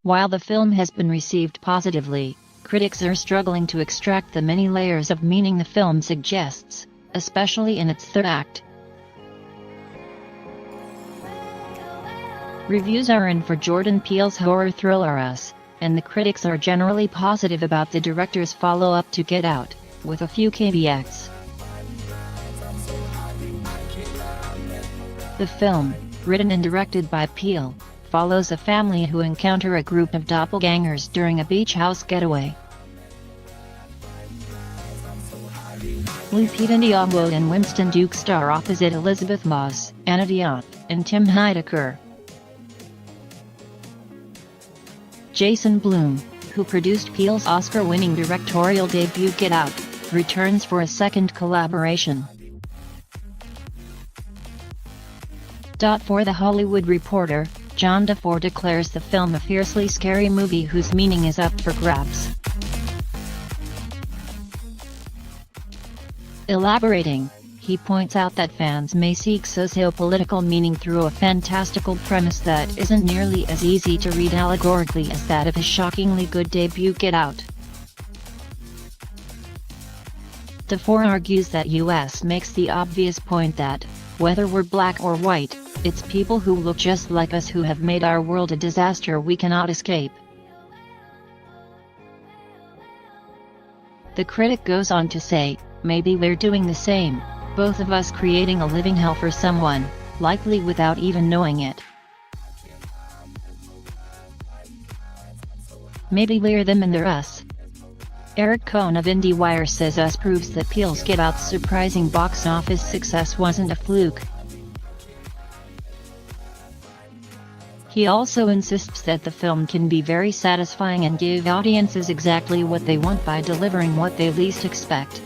While the film has been received positively, critics are struggling to extract the many layers of meaning the film suggests, especially in its third act. Reviews are in for Jordan Peele's horror thriller Us, and the critics are generally positive about the director's follow-up to Get Out, with a few caveats. The film, written and directed by Peele, follows a family who encounter a group of doppelgangers during a beach house getaway. Lupita Nyong'o and Winston Duke star opposite Elizabeth Moss, Anna Diop, and Tim Heidecker. Jason Blum, who produced Peele's Oscar-winning directorial debut Get Out, returns for a second collaboration. For The Hollywood Reporter, John DeFore declares the film a fiercely scary movie whose meaning is up for grabs. Elaborating, he points out that fans may seek socio-political meaning through a fantastical premise that isn't nearly as easy to read allegorically as that of his shockingly good debut Get Out. DeFore argues that US makes the obvious point that, whether we're black or white, it's people who look just like us who have made our world a disaster we cannot escape. The critic goes on to say, maybe we're doing the same, both of us creating a living hell for someone, likely without even knowing it. Maybe we're them and they're us. Eric Cohn of IndieWire says Us proves that Peele's Get Out's surprising box office success wasn't a fluke. He also insists that the film can be very satisfying and give audiences exactly what they want by delivering what they least expect.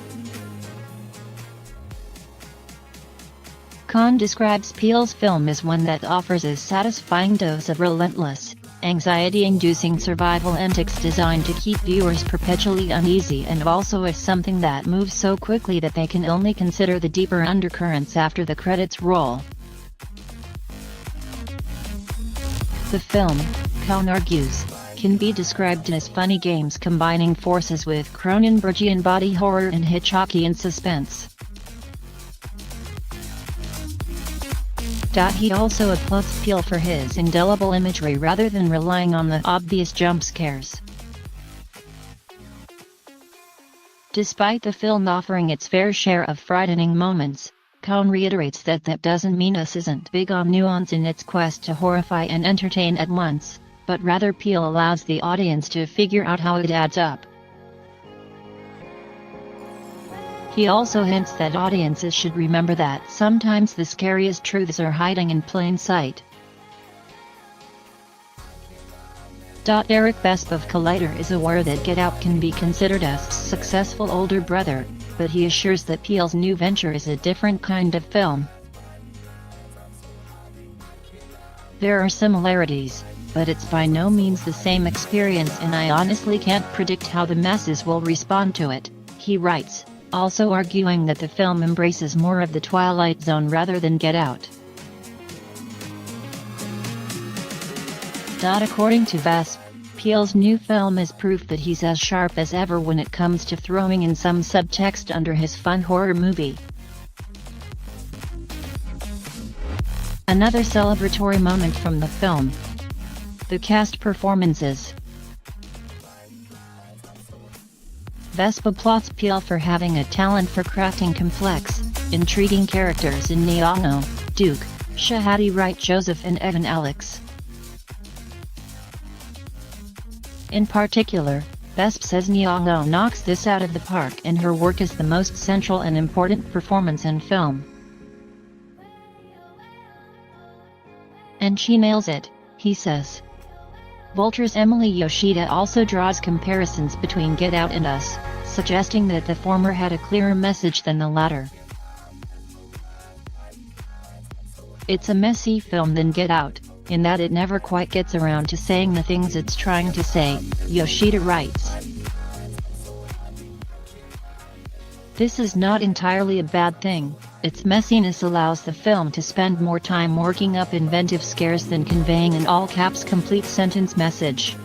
Cohn describes Peele's film as one that offers a satisfying dose of relentless, anxiety-inducing survival antics designed to keep viewers perpetually uneasy, and also as something that moves so quickly that they can only consider the deeper undercurrents after the credits roll. The film, Cohn argues, can be described as funny games combining forces with Cronenbergian body horror and Hitchcockian suspense. He also applauds Peele for his indelible imagery rather than relying on the obvious jump scares. Despite the film offering its fair share of frightening moments, Cohn reiterates that doesn't mean Us isn't big on nuance in its quest to horrify and entertain at once, but rather Peele allows the audience to figure out how it adds up. He also hints that audiences should remember that sometimes the scariest truths are hiding in plain sight. Eric Besp of Collider is aware that Get Out can be considered a successful older brother, but he assures that Peele's new venture is a different kind of film. There are similarities, but it's by no means the same experience, and I honestly can't predict how the masses will respond to it, he writes, also arguing that the film embraces more of the Twilight Zone rather than Get Out. According to Vesp, Peele's new film is proof that he's as sharp as ever when it comes to throwing in some subtext under his fun horror movie. Another celebratory moment from the film. The cast performances. Vesp applauds Peele for having a talent for crafting complex, intriguing characters in Nyong'o, Duke, Shahadi Wright-Joseph and Evan Alex. In particular, Vesp says Nyong'o knocks this out of the park and her work is the most central and important performance in film. And she nails it, he says. Vulture's Emily Yoshida also draws comparisons between Get Out and Us, suggesting that the former had a clearer message than the latter. It's a messy film than Get Out, in that it never quite gets around to saying the things it's trying to say, Yoshida writes. This is not entirely a bad thing. Its messiness allows the film to spend more time working up inventive scares than conveying an all-caps complete sentence message.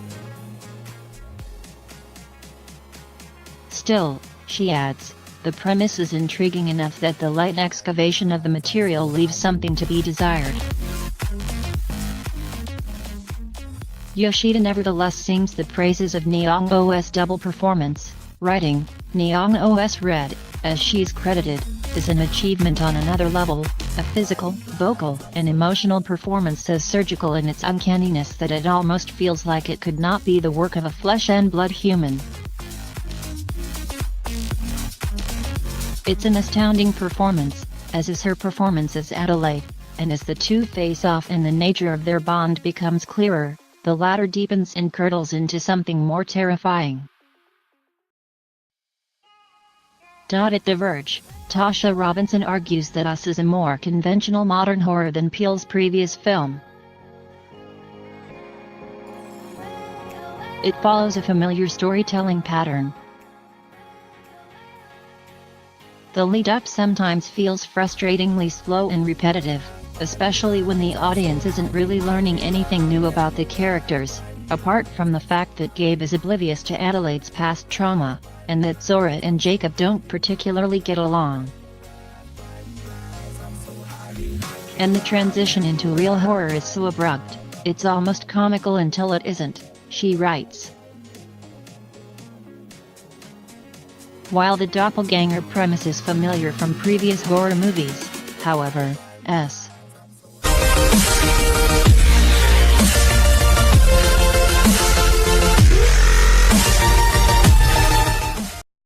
Still, she adds, the premise is intriguing enough that the light excavation of the material leaves something to be desired. Yoshida nevertheless sings the praises of Neong OS double performance, writing, "Neong OS Red, as she's credited, is an achievement on another level, a physical, vocal, and emotional performance so surgical in its uncanniness that it almost feels like it could not be the work of a flesh and blood human. It's an astounding performance, as is her performance as Adelaide, and as the two face off and the nature of their bond becomes clearer, the latter deepens and curdles into something more terrifying." At The Verge, Tasha Robinson argues that Us is a more conventional modern horror than Peele's previous film. It follows a familiar storytelling pattern. The lead-up sometimes feels frustratingly slow and repetitive, especially when the audience isn't really learning anything new about the characters, apart from the fact that Gabe is oblivious to Adelaide's past trauma, and that Zora and Jacob don't particularly get along. And the transition into real horror is so abrupt, it's almost comical until it isn't, she writes. While the doppelganger premise is familiar from previous horror movies, however, S.